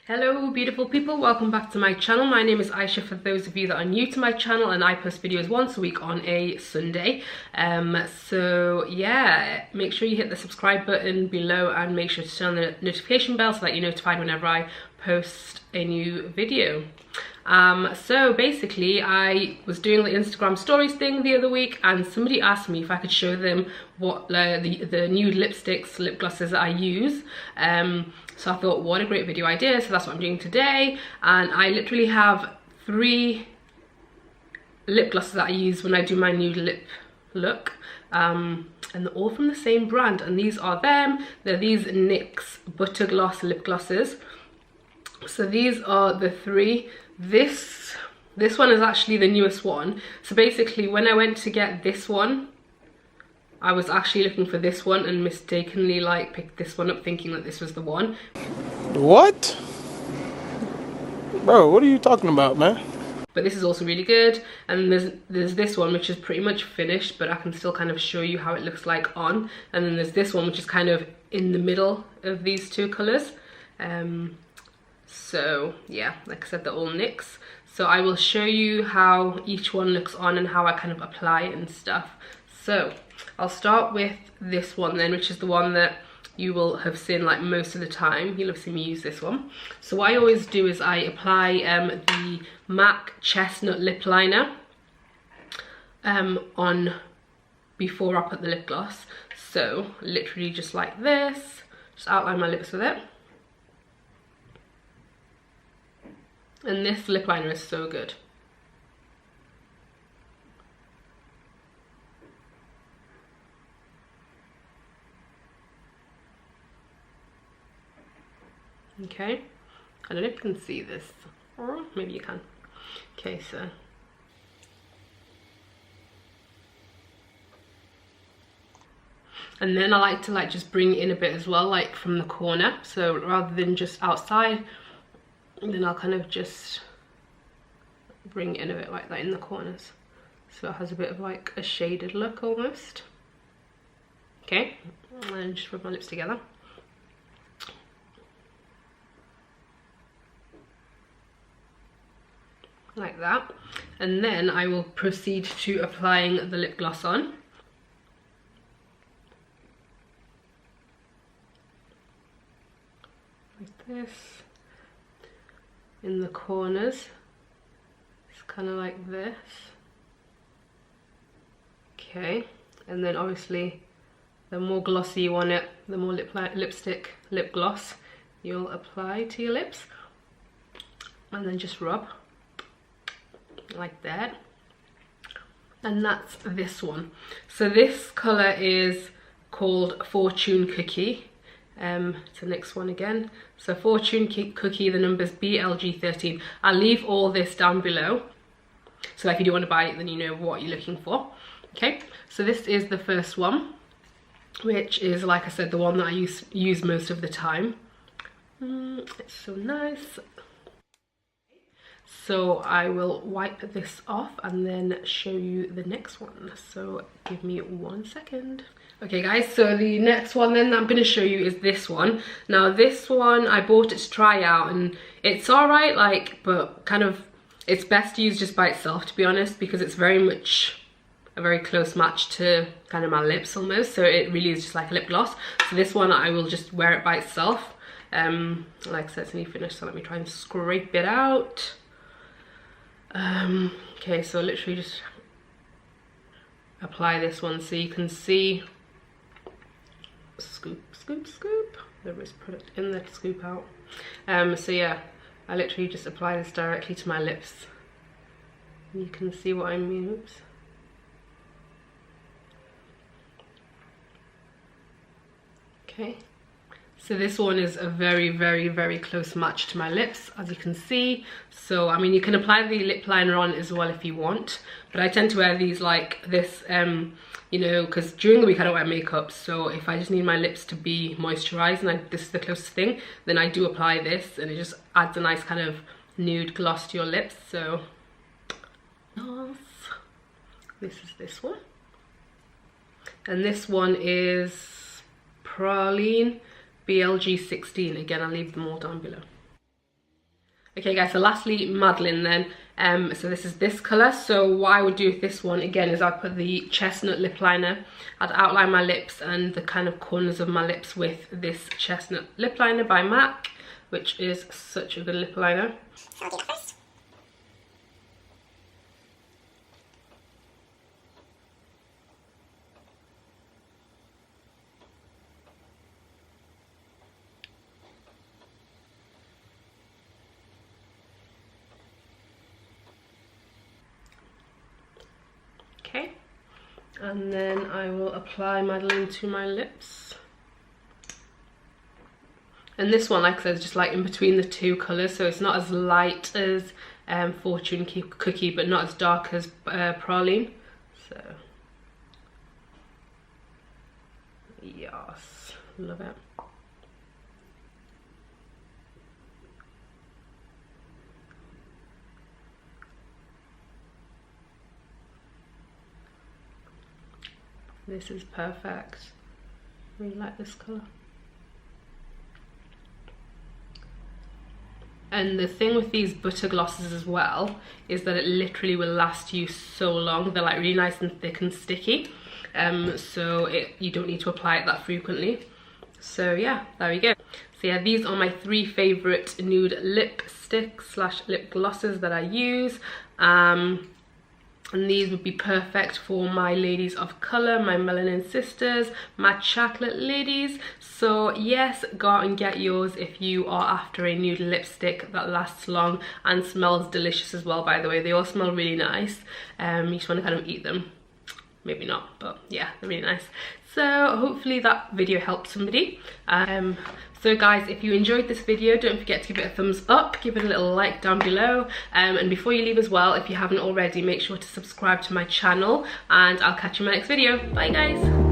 Hello beautiful people, welcome back to my channel. My name is Aisha for those of you that are new to my channel, and I post videos once a week on a Sunday. So yeah, make sure you hit the subscribe button below and make sure to turn on the notification bell so that you're notified whenever I post a new video. So basically I was doing the Instagram stories thing the other week and somebody asked me if I could show them what the nude lipsticks, lip glosses that I use. So I thought, what a great video idea, so that's what I'm doing today. And I literally have 3 lip glosses that I use when I do my nude lip look, and they're all from the same brand, and these are them. They're these NYX Butter Gloss lip glosses. So these are the 3. This one is actually the newest one. So basically when I went to get this one, I was actually looking for this one and mistakenly like picked this one up thinking that this was the one. What? Bro, what are you talking about, man? But this is also really good. And there's this one which is pretty much finished, but I can still kind of show you how it looks like on. And then there's this one which is kind of in the middle of these 2 colours. So yeah, like I said, they're all NYX. So I will show you how each one looks on and how I kind of apply it and stuff. So I'll start with this one then, which is the one that you will have seen like most of the time. You'll have seen me use this one. So what I always do is I apply the MAC Chestnut Lip Liner on before I put the lip gloss. So literally just like this, just outline my lips with it. And this lip liner is so good. Okay, I don't know if you can see this, or maybe you can. Okay, so and then I like to just bring it in a bit as well, like from the corner. So rather than just outside, then I'll kind of just bring it in a bit like that in the corners, so it has a bit of like a shaded look almost. Okay, and just rub my lips together. Like that, and then I will proceed to applying the lip gloss on. Like this, in the corners, it's kind of like this. Okay, and then obviously the more glossy you want it, the more lip gloss you'll apply to your lips, and then just rub like that. And that's this one. So this color is called Fortune Cookie. It's the next one again. So Fortune Cookie, the number's BLG13. I'll leave all this down below, so if you do want to buy it, then you know what you're looking for. Okay, so this is the first one, which is, like I said, the one that I use most of the time. It's so nice. So I will wipe this off and then show you the next one. So give me 1 second. Okay guys, so the next one then that I'm going to show you is this one. Now this one I bought it to try out, and it's alright, like, but kind of it's best to use just by itself, to be honest, because it's very much a very close match to kind of my lips almost. So it really is just like a lip gloss. So this one I will just wear it by itself. Like I said, it's nearly finished, so let me try and scrape it out. Okay, so literally just apply this one so you can see. Scoop, scoop, scoop. There is product in there to scoop out. So yeah, I literally just apply this directly to my lips. You can see what I mean. Oops. Okay. So this one is a very, very, very close match to my lips, as you can see. So, I mean, you can apply the lip liner on as well if you want. But I tend to wear these like this, you know, because during the week I don't wear makeup. So if I just need my lips to be moisturized and this is the closest thing, then I do apply this, and it just adds a nice kind of nude gloss to your lips. So, nice. This is this one. And this one is Praline BLG16. Again, I'll leave them all down below. Okay guys, so lastly, Madeline then. So this is this colour. So what I would do with this one again is I'd put the chestnut lip liner. I'd outline my lips and the kind of corners of my lips with this chestnut lip liner by MAC, which is such a good lip liner. So I'll do that first. Okay, and then I will apply Madeline to my lips. And this one, like I said, is just like in between the two colours, so it's not as light as Fortune Cookie, but not as dark as Praline. So, yes, love it. This is perfect. Really like this colour. And the thing with these butter glosses as well is that it literally will last you so long. They're like really nice and thick and sticky. So you don't need to apply it that frequently. So yeah, there we go. So yeah, these are my 3 favourite nude lipsticks / lip glosses that I use. And these would be perfect for my ladies of colour, my melanin sisters, my chocolate ladies. So yes, go out and get yours if you are after a nude lipstick that lasts long and smells delicious as well, by the way. They all smell really nice. You just want to kind of eat them. Maybe not, but yeah, they're really nice. So hopefully that video helped somebody. So guys, if you enjoyed this video, don't forget to give it a thumbs up, give it a little like down below, and before you leave as well, if you haven't already, make sure to subscribe to my channel, and I'll catch you in my next video. Bye guys.